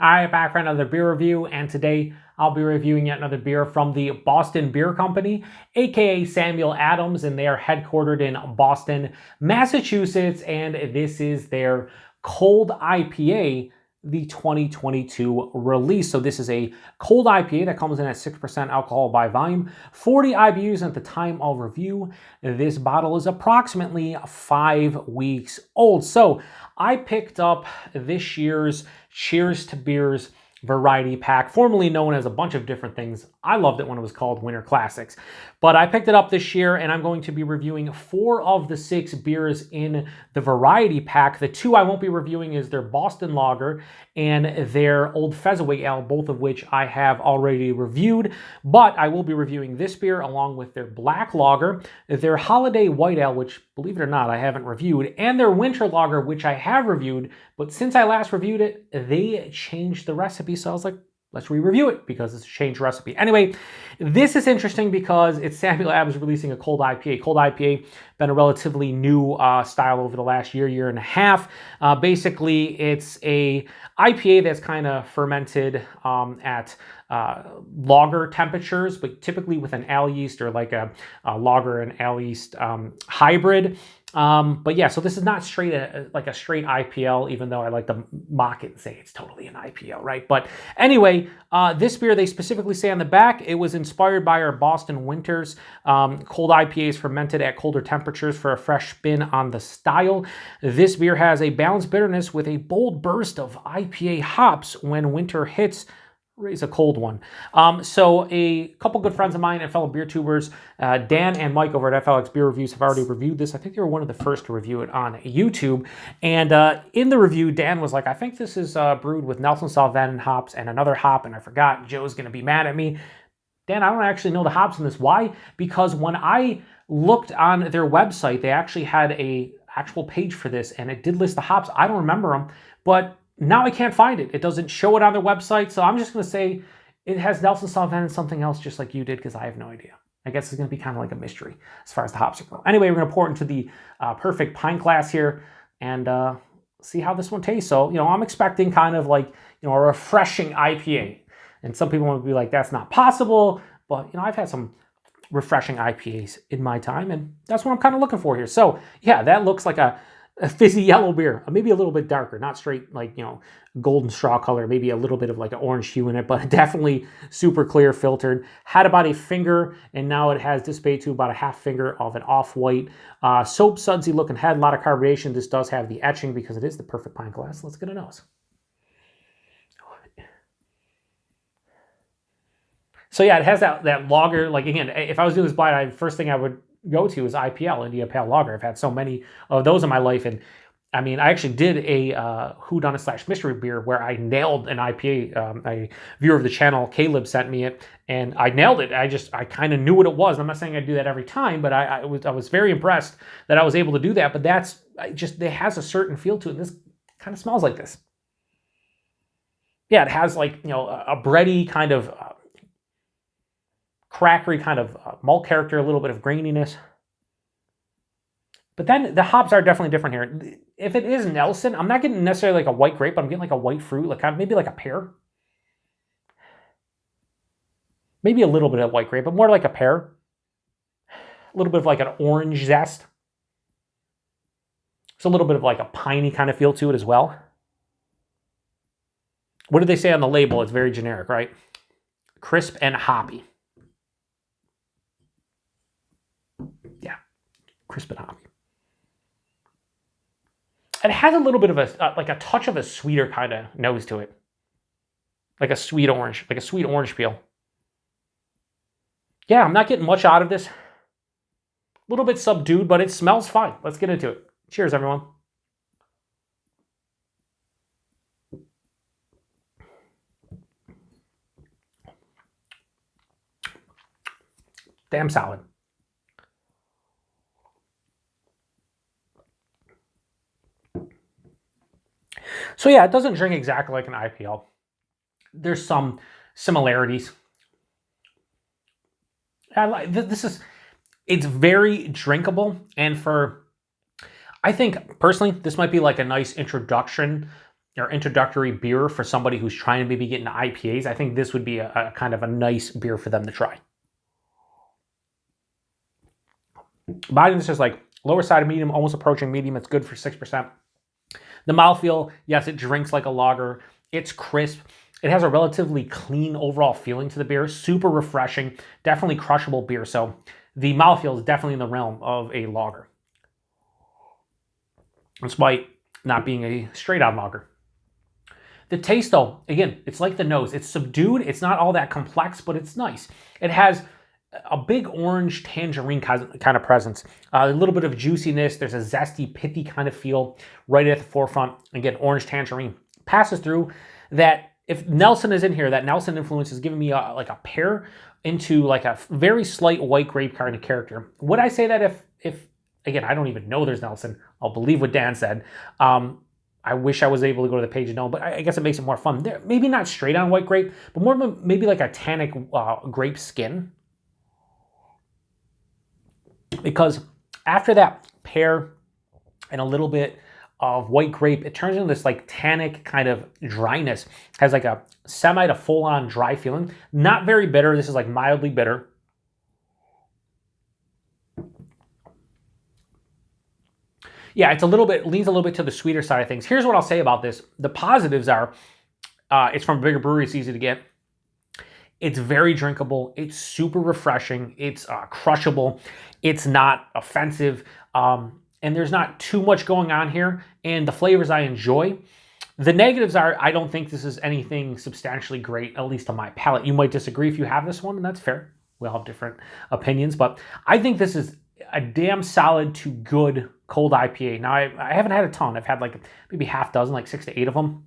Hi, back for another beer review, and today I'll be reviewing yet another beer from the Boston Beer Company, aka Samuel Adams, and they are headquartered in Boston, Massachusetts, and this is their Cold IPA, the 2022 release. So this is a cold IPA that comes in at 6% alcohol by volume, 40 IBUs at the time of review. This bottle is approximately 5 weeks old. So I picked up this year's Cheers to Beers variety pack, formerly known as a bunch of different things. I loved it when it was called Winter Classics. But I picked it up this year, and I'm going to be reviewing 4 of the 6 beers in the variety pack. The 2 I won't be reviewing is their Boston Lager and their Old Fezziwig Ale, both of which I have already reviewed. But I will be reviewing this beer along with their Black Lager, their Holiday White Ale, which, believe it or not, I haven't reviewed, and their Winter Lager, which I have reviewed. But since I last reviewed it, they changed the recipe, so I was like, let's re-review it because it's a changed recipe. Anyway, this is interesting because it's Samuel Adams releasing a cold IPA. Cold IPA, been a relatively new style over the last year and a half. Basically, it's a IPA that's kind of fermented at lager temperatures, but typically with an ale yeast or like a lager and ale yeast hybrid. But yeah, so this is not straight like a straight IPL, even though I like to mock it and say it's totally an IPL, right? But anyway, this beer, they specifically say on the back, it was inspired by our Boston Winters. Cold IPAs fermented at colder temperatures for a fresh spin on the style. This beer has a balanced bitterness with a bold burst of IPA hops when winter hits. Raise a cold one. So a couple good friends of mine and fellow beer tubers, Dan and Mike over at FLX Beer Reviews, have already reviewed this. I think they were one of the first to review it on YouTube. And in the review, Dan was like, I think this is brewed with Nelson Sauvin hops and another hop, and I forgot. Joe's going to be mad at me. Dan, I don't actually know the hops in this. Why? Because when I looked on their website, they actually had a actual page for this, and it did list the hops. I don't remember them, but now I can't find it. It doesn't show it on their website, so I'm just going to say it has Nelson Sauvin and something else just like you did because I have no idea. I guess it's going to be kind of like a mystery as far as the hops go. Anyway, we're going to pour it into the perfect pint glass here and see how this one tastes. So, I'm expecting kind of like, a refreshing IPA. And some people will be like, that's not possible. But, I've had some refreshing IPAs in my time, and that's what I'm kind of looking for here. So, yeah, that looks like a fizzy yellow beer, maybe a little bit darker, not straight like, golden straw color, maybe a little bit of like an orange hue in it, but definitely super clear filtered. Had about a finger, and now it has dissipated to about a half finger of an off-white, soap sudsy looking head, a lot of carbonation. This does have the etching because it is the perfect pint glass. Let's get a nose. So yeah, it has that lager, like again, if I was doing this blind, first thing I would go to is IPL, India Pale Lager. I've had so many of those in my life, and I mean, I actually did a whodunit/mystery beer where I nailed an IPA. A viewer of the channel, Caleb, sent me it, and I nailed it. I kind of knew what it was. I'm not saying I do that every time, but I was very impressed that I was able to do that. But it has a certain feel to it. And this kind of smells like this. Yeah, it has like a bready kind of crackery kind of malt character, a little bit of graininess. But then the hops are definitely different here. If it is Nelson, I'm not getting necessarily like a white grape, but I'm getting like a white fruit, like maybe like a pear. Maybe a little bit of white grape, but more like a pear. A little bit of like an orange zest. It's a little bit of like a piney kind of feel to it as well. What did they say on the label? It's very generic, right? Crisp and hoppy. Yeah, crisp and hoppy. It has a little bit of like a touch of a sweeter kind of nose to it. Like a sweet orange peel. Yeah, I'm not getting much out of this. A little bit subdued, but it smells fine. Let's get into it. Cheers, everyone. Damn solid. So yeah, it doesn't drink exactly like an IPL. There's some similarities. I like it's very drinkable, and I think personally, this might be like a nice introduction or introductory beer for somebody who's trying to maybe get into IPAs, I think this would be a kind of a nice beer for them to try. Body, this is like lower side of medium, almost approaching medium. It's good for 6%. The mouthfeel, yes, it drinks like a lager. It's crisp. It has a relatively clean overall feeling to the beer. Super refreshing. Definitely crushable beer. So the mouthfeel is definitely in the realm of a lager, despite not being a straight-on lager. The taste, though, again, it's like the nose. It's subdued. It's not all that complex, but it's nice. It has a big orange tangerine kind of presence. A little bit of juiciness. There's a zesty, pithy kind of feel right at the forefront. Again, orange tangerine passes through. That if Nelson is in here, that Nelson influence is giving me like a pear into like a very slight white grape kind of character. Would I say that if again, I don't even know there's Nelson. I'll believe what Dan said. I wish I was able to go to the page and know, but I guess it makes it more fun. Maybe not straight on white grape, but more maybe like a tannic grape skin. Because after that pear and a little bit of white grape, it turns into this like tannic kind of dryness. Has like a semi to full on dry feeling. Not very bitter. This is like mildly bitter. Yeah, it's a little bit, leans a little bit to the sweeter side of things. Here's what I'll say about this. The positives are, it's from a bigger brewery, it's easy to get. It's very drinkable. It's super refreshing. It's crushable. It's not offensive. And there's not too much going on here. And the flavors I enjoy. The negatives are, I don't think this is anything substantially great, at least on my palate. You might disagree if you have this one, and that's fair. We all have different opinions. But I think this is a damn solid to good cold IPA. Now, I haven't had a ton. I've had like maybe half dozen, like 6 to 8 of them.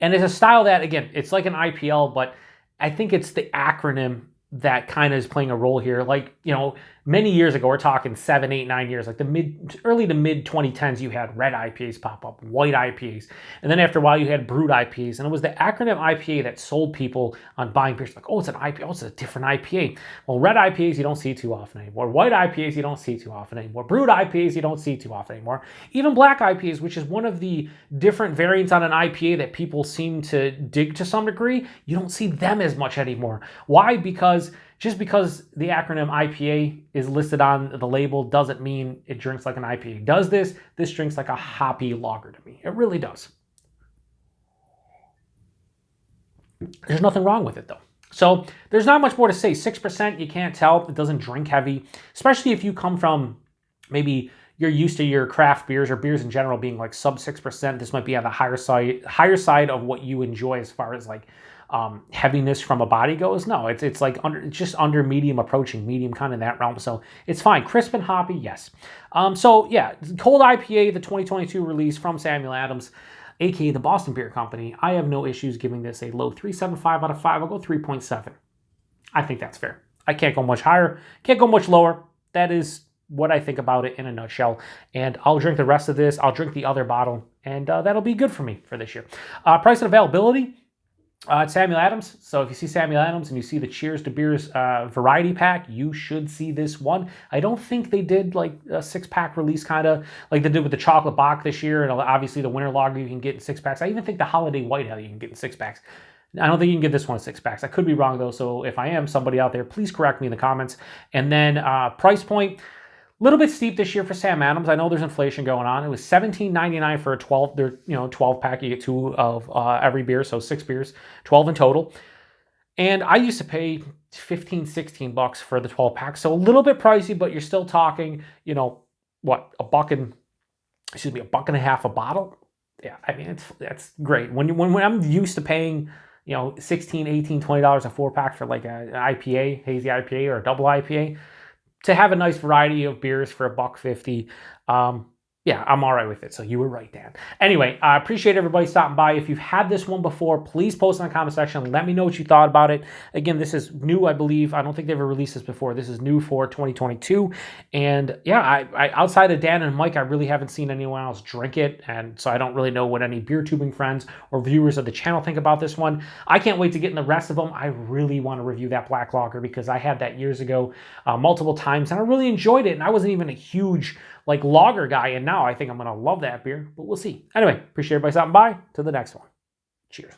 And it's a style that, again, it's like an IPL, but I think it's the acronym that kind of is playing a role here. Like, you know, many years ago, we're talking 7, 8, 9 years, like the early to mid 2010s, you had red IPAs pop up, white IPAs. And then after a while, you had brewed IPAs. And it was the acronym IPA that sold people on buying beers. Like, oh, it's an IPA. Oh, it's a different IPA. Well, red IPAs, you don't see too often anymore. White IPAs, you don't see too often anymore. Brewed IPAs, you don't see too often anymore. Even black IPAs, which is one of the different variants on an IPA that people seem to dig to some degree, you don't see them as much anymore. Why? Just because the acronym IPA is listed on the label doesn't mean it drinks like an IPA. Does this? This drinks like a hoppy lager to me. It really does. There's nothing wrong with it though. So there's not much more to say. 6%, you can't tell. It doesn't drink heavy, especially if you come from maybe you're used to your craft beers or beers in general being like sub 6%. This might be on the higher side of what you enjoy as far as like heaviness from a body goes. No, it's like it's just under medium, approaching medium, kind of in that realm. So it's fine. Crisp and hoppy, yes. So yeah, Cold IPA, the 2022 release from Samuel Adams, aka the Boston Beer Company. I have no issues giving this a low 3.75 out of 5. I'll go 3.7. I think that's fair. I can't go much higher, can't go much lower. That is what I think about it in a nutshell. And I'll drink the rest of this. I'll drink the other bottle, and that'll be good for me for this year. Price and availability. It's Samuel Adams. So if you see Samuel Adams and you see the Cheers to Beers variety pack, you should see this one. I don't think they did like a 6-pack release kind of like they did with the Chocolate Bock this year. And obviously the Winter Lager you can get in 6-packs. I even think the Holiday White Ale you can get in 6-packs. I don't think you can get this one in 6-packs. I could be wrong though. So if I am, somebody out there, please correct me in the comments. And then price point. Little bit steep this year for Sam Adams. I know there's inflation going on. It was $17.99 for a 12 pack. You get 2 of every beer, so 6 beers, 12 in total. And I used to pay $15-16 for the 12 pack, so a little bit pricey, but you're still talking, you know, what, $1.50 a bottle. Yeah, I mean that's great. When I'm used to paying, you know, $16, $18, $20 a 4-pack for like an IPA, hazy IPA or a double IPA. To have a nice variety of beers for $1.50, yeah, I'm all right with it. So you were right, Dan. Anyway, I appreciate everybody stopping by. If you've had this one before, please post in the comment section. Let me know what you thought about it. Again, this is new, I believe. I don't think they've ever released this before. This is new for 2022. And yeah, I outside of Dan and Mike, I really haven't seen anyone else drink it. And so I don't really know what any beer tubing friends or viewers of the channel think about this one. I can't wait to get in the rest of them. I really want to review that black lager because I had that years ago multiple times and I really enjoyed it. And I wasn't even a huge like lager guy, and now I think I'm going to love that beer, but we'll see. Anyway, appreciate everybody stopping by. To the next one. Cheers.